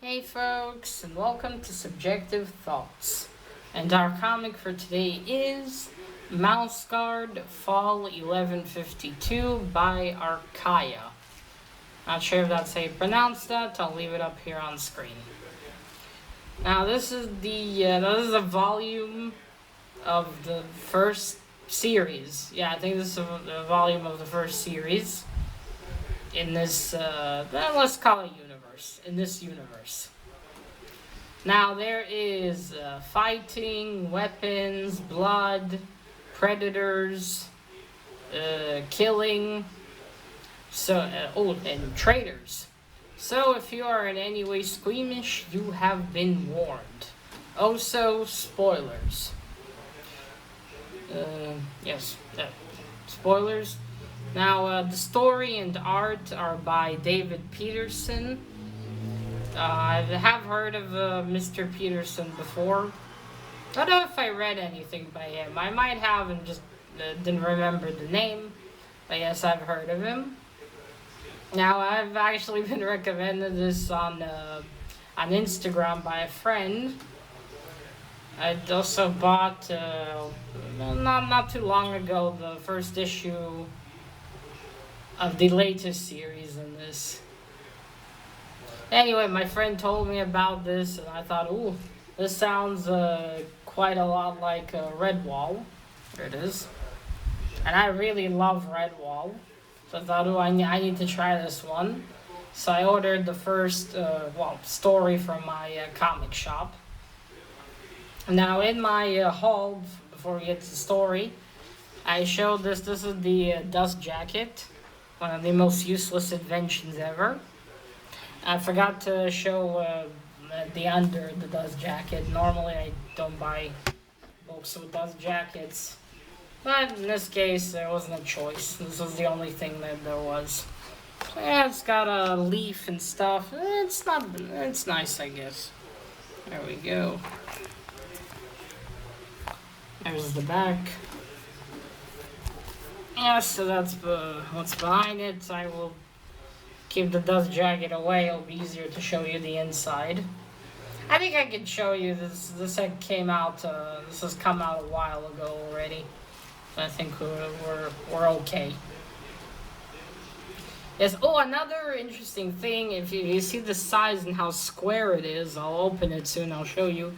Hey folks, and welcome to Subjective Thoughts. And our comic for today is Mouse Guard Fall 1152 by Archaea. Not sure if that's how you pronounce that, I'll leave it up here on screen. Now this is a volume of the first series. Yeah, I think this is a volume of the first series in this, let's call it universe, in this universe. Now there is fighting, weapons, blood, predators, killing, and traitors. So if you are in any way squeamish, you have been warned. Also, spoilers. Yes, spoilers. Now, the story and art are by David Petersen. I have heard of Mr. Petersen before. I don't know if I read anything by him. I might have and just didn't remember the name. But yes, I've heard of him. Now, I've actually been recommended this on Instagram by a friend. I also bought, not too long ago, the first issue of the latest series in this. Anyway, my friend told me about this, and I thought, ooh, this sounds quite a lot like Redwall. There it is. And I really love Redwall. So I thought, ooh, I need to try this one. So I ordered the first, story from my comic shop. Now, in my haul, before we get to the story, I showed this. This is the dust jacket. One of the most useless inventions ever. I forgot to show the under the dust jacket. Normally I don't buy books with dust jackets. But in this case, there wasn't a choice. This was the only thing that there was. So yeah, it's got a leaf and stuff. It's nice, I guess. There we go. There's the back. Yeah, so that's what's behind it. I will keep the dust jacket away. It'll be easier to show you the inside. I think I can show you this. This came out. This has come out a while ago already. I think we're okay. Yes. Oh, another interesting thing. If you see the size and how square it is, I'll open it soon. I'll show you.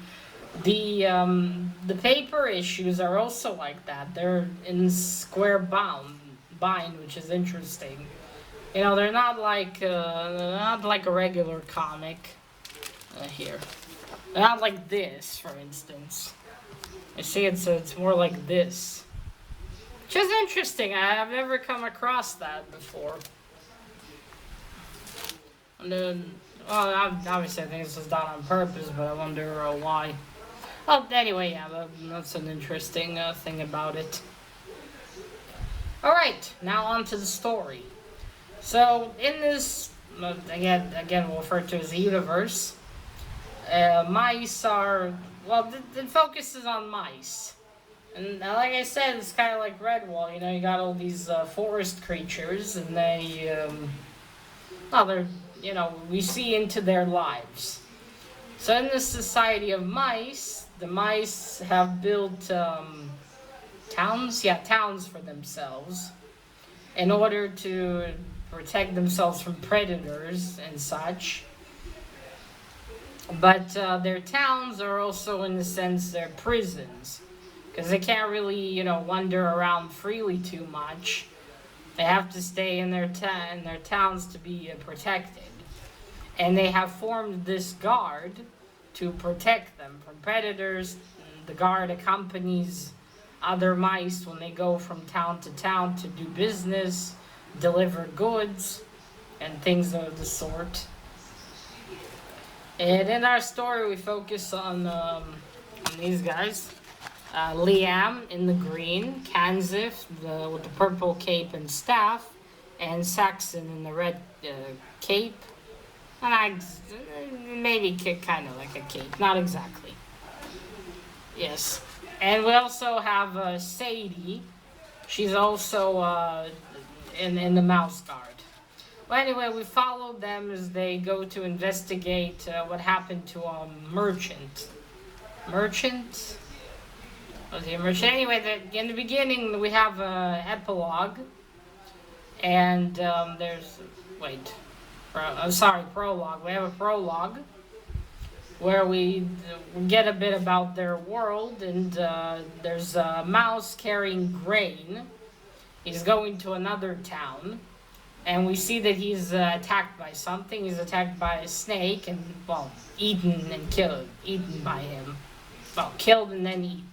The paper issues are also like that. They're in square bind, which is interesting. You know, they're not like a regular comic. Here, they're not like this, for instance. I see it's more like this, which is interesting. I've never come across that before. And then, obviously I think this was done on purpose, but I wonder why. Well, anyway, yeah, that's an interesting thing about it. Alright, now on to the story. So, in this, again we'll refer to as the universe, mice are, it focuses on mice. And like I said, it's kind of like Redwall, you know, you got all these forest creatures, and we see into their lives. So in this society of mice, the mice have built towns for themselves in order to protect themselves from predators and such. But their towns are also, in a sense, their prisons, because they can't really, wander around freely too much. They have to stay in their towns to be protected. And they have formed this guard to protect them from predators. The guard accompanies other mice when they go from town to town to do business, deliver goods, and things of the sort. And in our story, we focus on these guys. Liam in the green, Kansif with the purple cape and staff, and Saxon in the red cape. And maybe kind of like a cape, not exactly. Yes. And we also have Sadie. She's also in the Mouse Guard. Well, anyway, we followed them as they go to investigate what happened to a merchant. Merchant? Was he a merchant? Anyway, in the beginning, we have an epilogue. And there's... Wait. Prologue. We have a prologue where we get a bit about their world. And there's a mouse carrying grain. He's going to another town. And we see that he's attacked by something. He's attacked by a snake and, well, eaten and killed. Eaten by him. Well, killed and then eaten.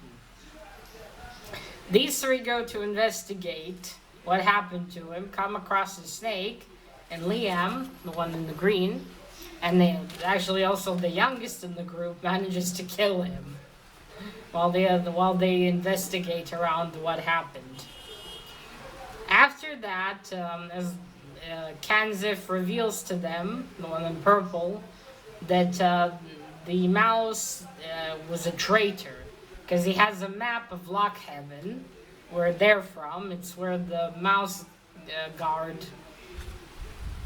These three go to investigate what happened to him, come across the snake, and Liam, the one in the green, and actually also the youngest in the group, manages to kill him while they investigate around what happened. After that, as Kanzif reveals to them, the one in purple, that the mouse was a traitor, because he has a map of Lockhaven, where they're from. It's where the mouse guard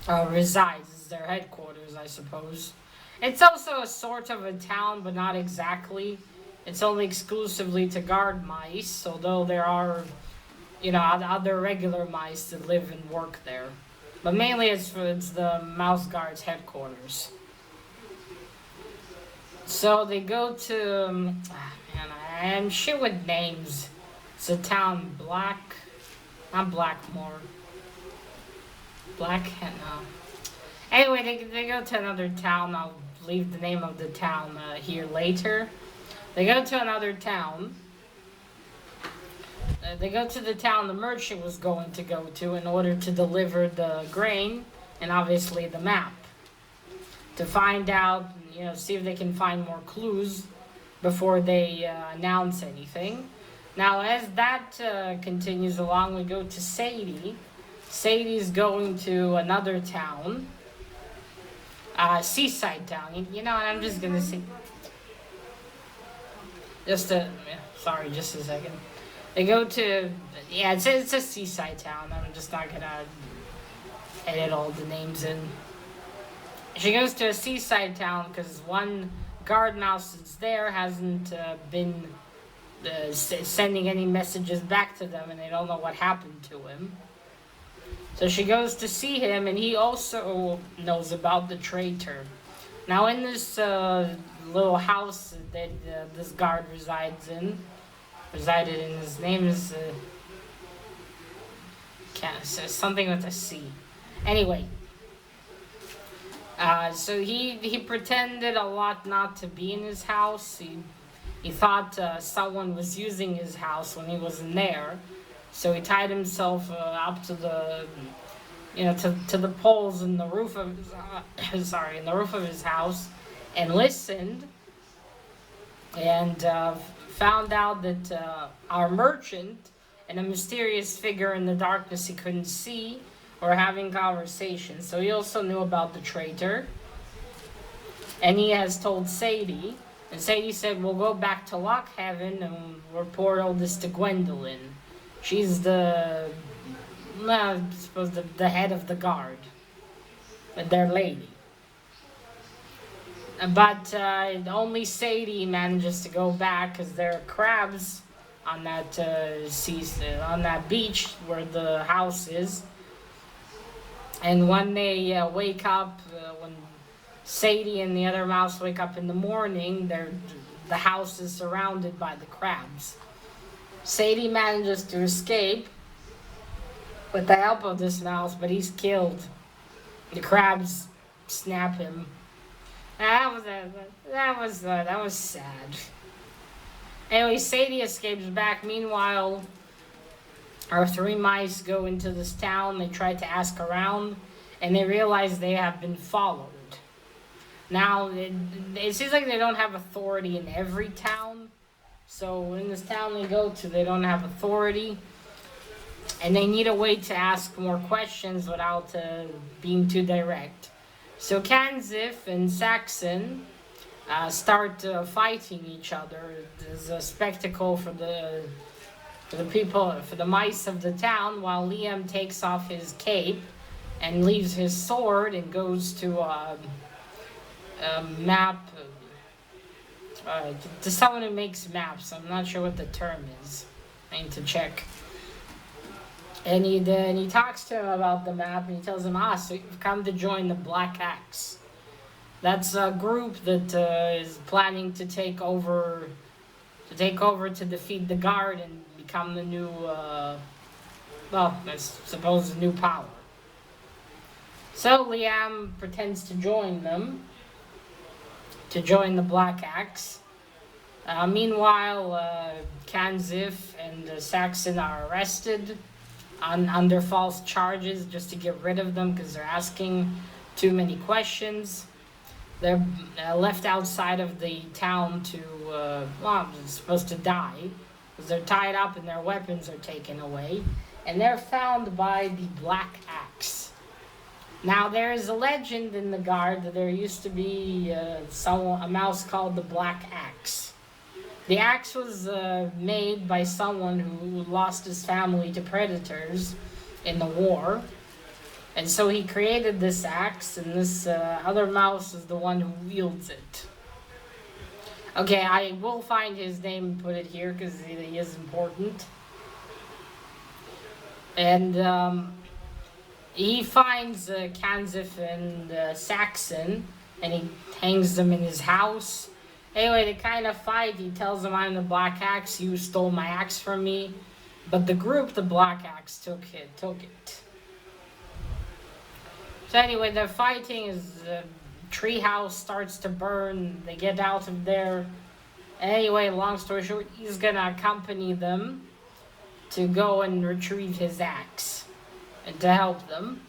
resides. It's their headquarters, I suppose. It's also a sort of a town, but not exactly. It's only exclusively to guard mice, although there are, other regular mice that live and work there. But mainly it's the mouse guard's headquarters. So they go to... I'm shit with names. It's a town, not Blackmore. No. Anyway, they go to another town. I'll leave the name of the town here later. They go to another town. They go to the town the merchant was going to go to in order to deliver the grain and obviously the map. To find out, see if they can find more clues before they announce anything. Now, as that continues along, we go to Sadie. Sadie's going to another town, seaside town. You know what? I'm just gonna say. Just a second. They go to it's a seaside town. I'm just not gonna edit all the names in. She goes to a seaside town because one guard mouse that's there hasn't been sending any messages back to them, and they don't know what happened to him. So she goes to see him, and he also knows about the traitor. Now, in this little house that this guard resided in, his name is something with a C. Anyway, so he pretended a lot not to be in his house. He thought someone was using his house when he wasn't there, so he tied himself up to the, to the poles in the roof of his house, and listened, and found out that our merchant and a mysterious figure in the darkness he couldn't see were having conversations. So he also knew about the traitor, and he has told Sadie. And Sadie said, we'll go back to Lockhaven and report all this to Gwendolyn. She's the head of the guard. Their lady. But only Sadie manages to go back because there are crabs on that on that beach where the house is. And when they wake up, when Sadie and the other mouse wake up in the morning, the house is surrounded by the crabs. Sadie manages to escape with the help of this mouse, but he's killed. The crabs snap him. That was sad. Anyway, Sadie escapes back. Meanwhile, our three mice go into this town. They try to ask around, and they realize they have been followed. Now, it seems like they don't have authority in every town. So in this town they go to, they don't have authority. And they need a way to ask more questions without being too direct. So Kanzif and Saxon start fighting each other. There's a spectacle for the people, for the mice of the town, while Liam takes off his cape and leaves his sword and goes to a map. To someone who makes maps. I'm not sure what the term is. I need to check. And he talks to him about the map, and he tells him, so you've come to join the Black Axe. That's a group that is planning to take over to defeat the Guard and become the new, I suppose, the new power. So Liam pretends to join them, to join the Black Axe. Meanwhile, Kanzif and Saxon are arrested under false charges just to get rid of them because they're asking too many questions. They're left outside of the town to, they're supposed to die because they're tied up and their weapons are taken away. And they're found by the Black Axe. Now, there is a legend in the Guard that there used to be a mouse called the Black Axe. The axe was made by someone who lost his family to predators in the war. And so he created this axe, and this other mouse is the one who wields it. Okay, I will find his name and put it here because he is important. And he finds Kanzif and Saxon, and he hangs them in his house. Anyway, they kind of fight. He tells them, I'm the Black Axe, you stole my axe from me. But the group, the Black Axe, took it. So anyway, they're fighting as the treehouse starts to burn. They get out of there. Anyway, long story short, he's gonna accompany them to go and retrieve his axe and to help them.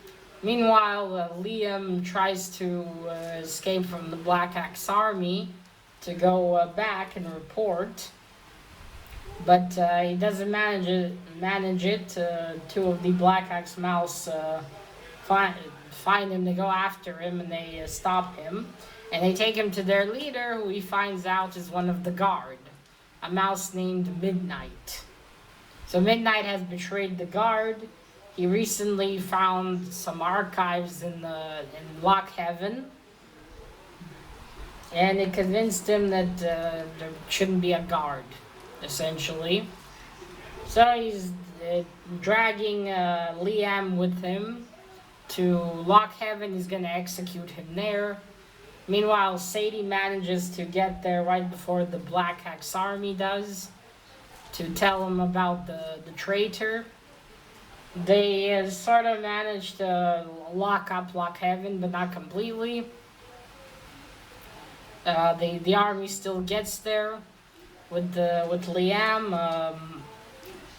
Meanwhile, Liam tries to escape from the Black Axe army to go back and report, but he doesn't manage it. Two of the Black Axe mouse find him to go after him, and they stop him, and they take him to their leader, who he finds out is one of the Guard, a mouse named Midnight. So Midnight has betrayed the Guard. He recently found some archives in Lockhaven, and it convinced him that there shouldn't be a Guard, essentially. So he's dragging Liam with him to Lockhaven. He's going to execute him there. Meanwhile, Sadie manages to get there right before the Black Axe army does, to tell him about the traitor. They sort of managed to lock up Lockhaven, but not completely. The army still gets there with Liam.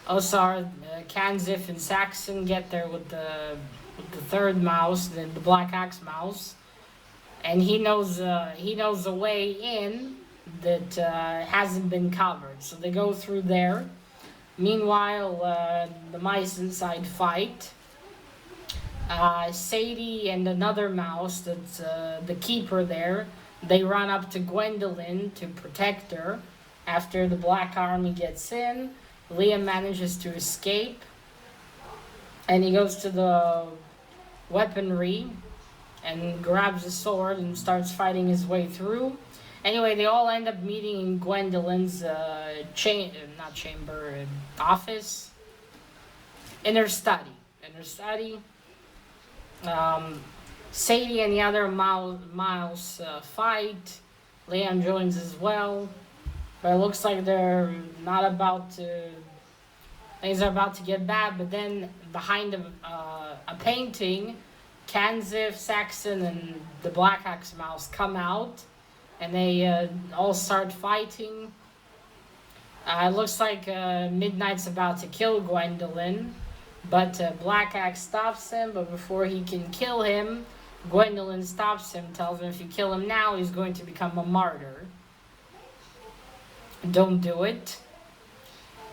Also, Kanzif and Saxon get there with the third mouse, the Black Axe mouse, and he knows a way in that hasn't been covered. So they go through there. Meanwhile, the mice inside fight. Sadie and another mouse that's the keeper there, they run up to Gwendolyn to protect her. After the Black Army gets in, Liam manages to escape, and he goes to the weaponry and grabs a sword and starts fighting his way through. Anyway, they all end up meeting in Gwendolyn's office, in her study. Sadie and the other mouse fight. Liam joins as well, but it looks like things are about to get bad. But then behind a painting, Kanzif, Saxon, and the Black Axe mouse come out, and they all start fighting. It looks like Midnight's about to kill Gwendolyn, but Black Axe stops him. But before he can kill him, Gwendolyn stops him, tells him if you kill him now, he's going to become a martyr. Don't do it.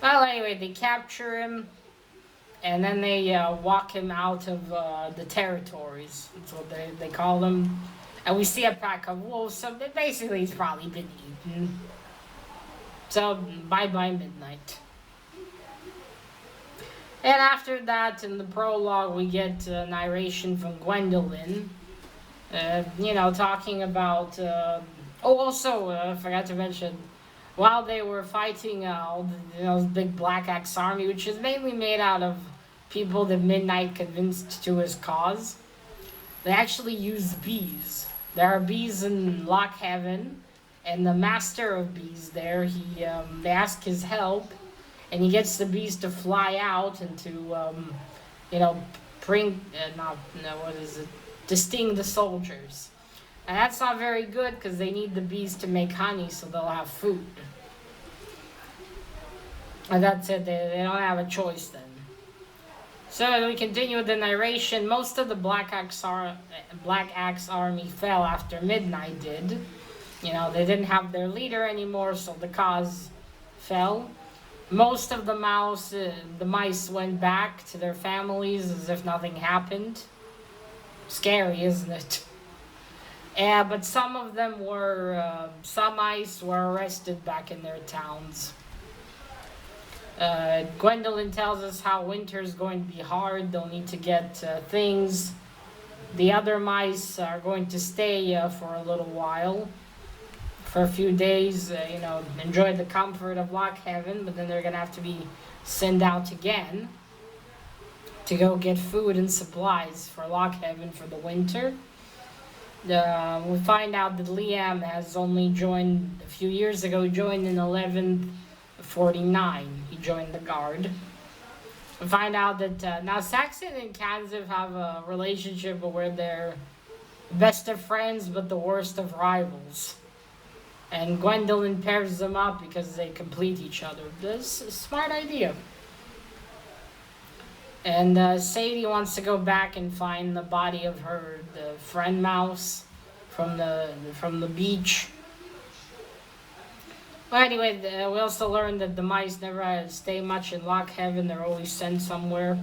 Well, anyway, they capture him, and then they walk him out of the territories. That's what they call them. And we see a pack of wolves, so basically he's probably been eaten. So, bye-bye Midnight. And after that, in the prologue, we get narration from Gwendolyn. Talking about. Also, I forgot to mention, while they were fighting big Black Axe army, which is mainly made out of people that Midnight convinced to his cause, they actually used bees. There are bees in Lockhaven, and the master of bees there, they ask his help, and he gets the bees to fly out and to, you know, bring, not, no, what is it, to sting the soldiers. And that's not very good because they need the bees to make honey so they'll have food. And that's it, they don't have a choice then. So we continue with the narration. Most of the Black Axe army fell after Midnight did. They didn't have their leader anymore, so the cause fell. Most of the mice went back to their families as if nothing happened. Scary, isn't it? Yeah, but some of them some mice were arrested back in their towns. Gwendolyn tells us how winter's going to be hard. They'll need to get things. The other mice are going to stay for a little while. For a few days, enjoy the comfort of Lockhaven, but then they're going to have to be sent out again to go get food and supplies for Lockhaven for the winter. We find out that Liam has only joined, a few years ago, joined in 1149. He joined the Guard. We find out that now Saxon and Kanziv have a relationship where they're best of friends but the worst of rivals. And Gwendolyn pairs them up because they complete each other. This is a smart idea. And Sadie wants to go back and find the body of the friend mouse from the beach. But anyway, we also learned that the mice never stay much in Lockhaven. They're always sent somewhere.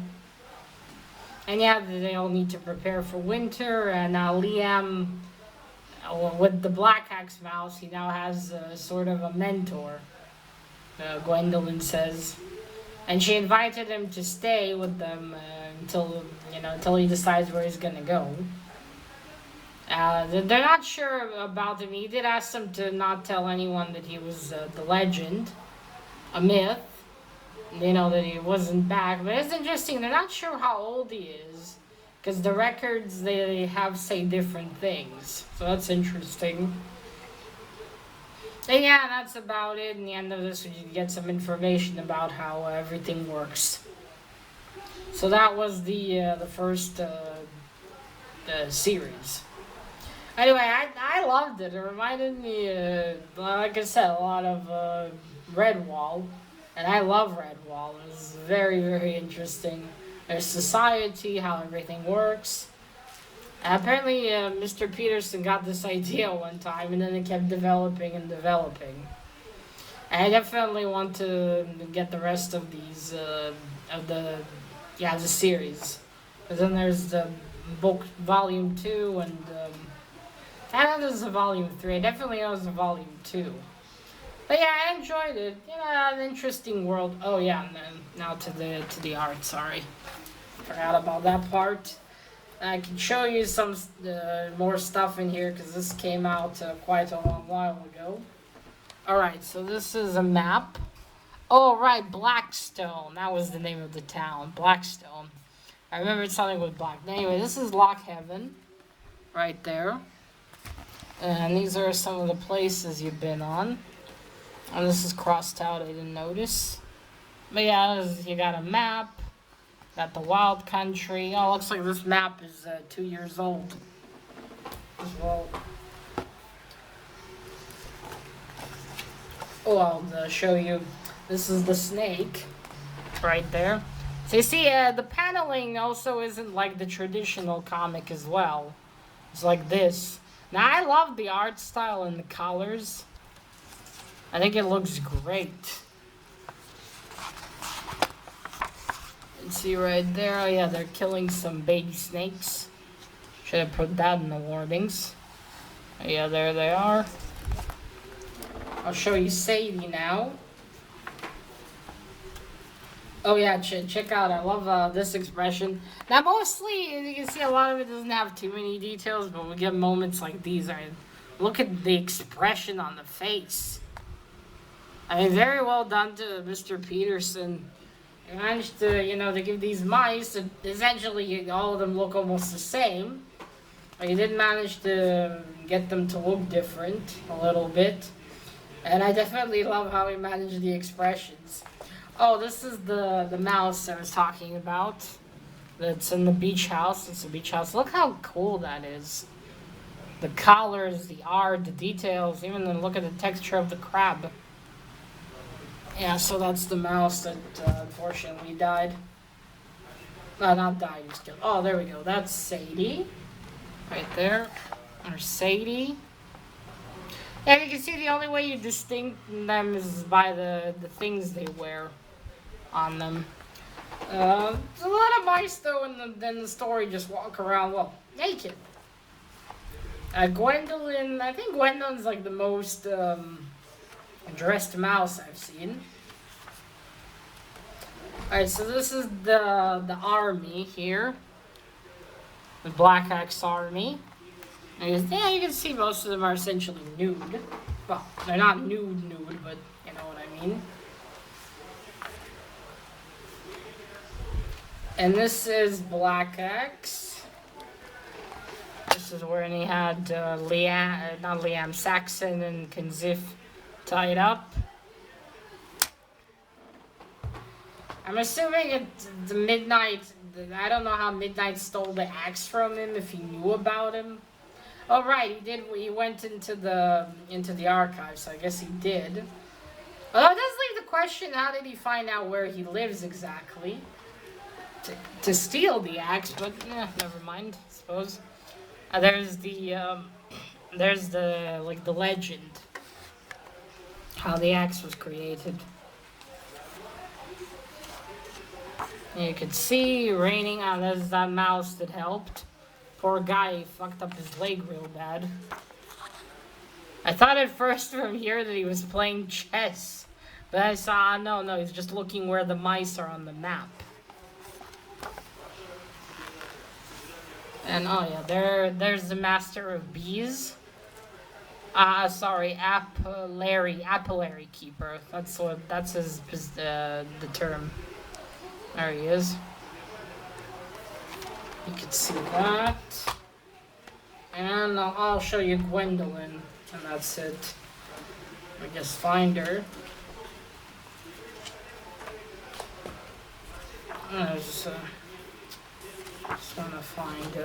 And yeah, they all need to prepare for winter. And now Liam, with the Black Axe mouse, he now has sort of a mentor, Gwendolyn says. And she invited him to stay with them until he decides where he's going to go. They're not sure about him. He did ask them to not tell anyone that he was the legend, a myth, that he wasn't back. But it's interesting, they're not sure how old he is, because the records they have say different things. So that's interesting. And yeah, that's about it. In the end of this, we get some information about how everything works. So that was the first series. Anyway, I loved it. It reminded me, like I said, a lot of Redwall. And I love Redwall. It was very, very interesting. Their society, how everything works. Apparently, Mr. Petersen got this idea one time, and then it kept developing and developing. And I definitely want to get the rest of these, the series. But then there's the book, volume 2, and I know there's a volume 3. I definitely know there's a volume 2. But yeah, I enjoyed it. An interesting world. Oh yeah, and then now to the art. Sorry, forgot about that part. I can show you some more stuff in here because this came out quite a long while ago. Alright, so this is a map. Oh, right, Blackstone. That was the name of the town, Blackstone. I remember something with Black. Anyway, this is Lockhaven, right there. And these are some of the places you've been on. And this is crossed out, I didn't notice. But yeah, you got a map. Got the wild country. Oh, looks like this map is 2 years old as well. Oh, I'll show you. This is the snake right there. So you see, the paneling also isn't like the traditional comic as well. It's like this. Now, I love the art style and the colors. I think it looks great. See right there, oh yeah, they're killing some baby snakes. Should have put that in the warnings. Oh, yeah, there they are. I'll show you Sadie now. Oh yeah, check out. I love this expression. Now, mostly, as you can see, a lot of it doesn't have too many details, but we get moments like these. I look at the expression on the face. I mean, very well done to Mr. Petersen. He managed to, to give these mice, essentially all of them look almost the same. But he did manage to get them to look different a little bit. And I definitely love how he managed the expressions. Oh, this is the mouse I was talking about. That's in the beach house. It's a beach house. Look how cool that is. The colors, the art, the details, even the look at the texture of the crab. Yeah, so that's the mouse that unfortunately died. Not died, just killed. Oh, there we go. That's Sadie. Right there. There's Sadie. And you can see the only way you distinct them is by the things they wear on them. There's a lot of mice, though, in the story just walk around, well, naked. Gwendolyn, I think Gwendolyn's like the most dressed mouse I've seen. Alright, so this is the army here. The Black Axe Army. And yeah, you can see most of them are essentially nude. Well, they're not nude, but you know what I mean. And this is Black Axe. This is where he had Liam Saxon and Kenzif tied up. I'm assuming it's the Midnight. I don't know how Midnight stole the axe from him, if he knew about him. Oh right, he did. He went into the archives, so I guess he did. Although it does leave the question: how did he find out where he lives exactly to steal the axe? But never mind. I suppose there's the legend how the axe was created. You could see raining on. There's that mouse that helped. Poor guy, he fucked up his leg real bad. I thought at first from here that he was playing chess. But I saw, no, he's just looking where the mice are on the map. And oh yeah, there's the Master of Bees. Apillary Keeper. That's the term. There he is. You can see that. And I'll show you Gwendolyn, and that's it. I just find her. I just want to find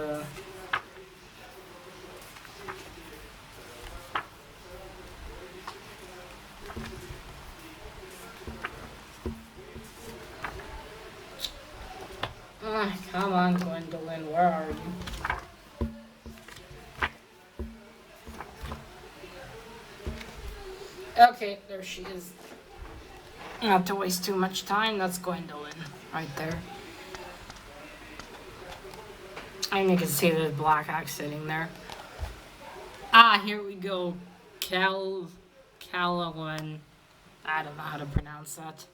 come on, Gwendolyn, where are you? Okay, there she is. Not to waste too much time, that's Gwendolyn, right there. And you can see the Black Axe sitting there. Here we go. Callowin. I don't know how to pronounce that.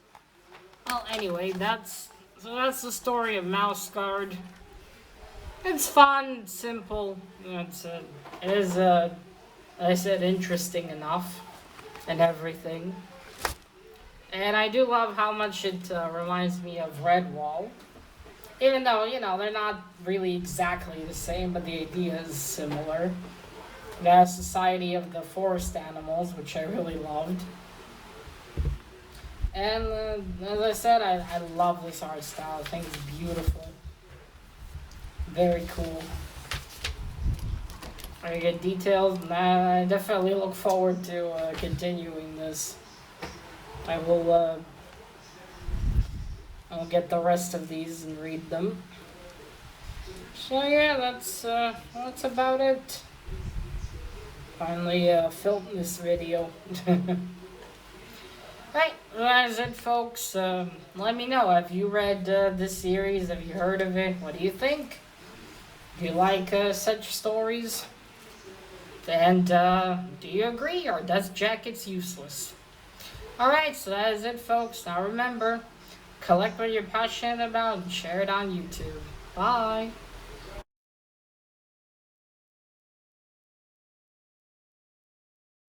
Well, anyway, that's the story of Mouse Guard. It's fun, simple. It is, as I said, interesting enough and everything. And I do love how much it reminds me of Redwall. Even though, they're not really exactly the same, but the idea is similar. The Society of the Forest Animals, which I really loved. And as I said, I love this art style. I think it's beautiful. Very cool. Very good details. And I definitely look forward to continuing this. I'll get the rest of these and read them. So yeah, that's about it. Finally filmed this video. Right, that's it, folks. Let me know. Have you read this series? Have you heard of it? What do you think? Do you like such stories? And do you agree, or does Jacket's useless? Alright, so that is it, folks. Now remember, collect what you're passionate about and share it on YouTube. Bye.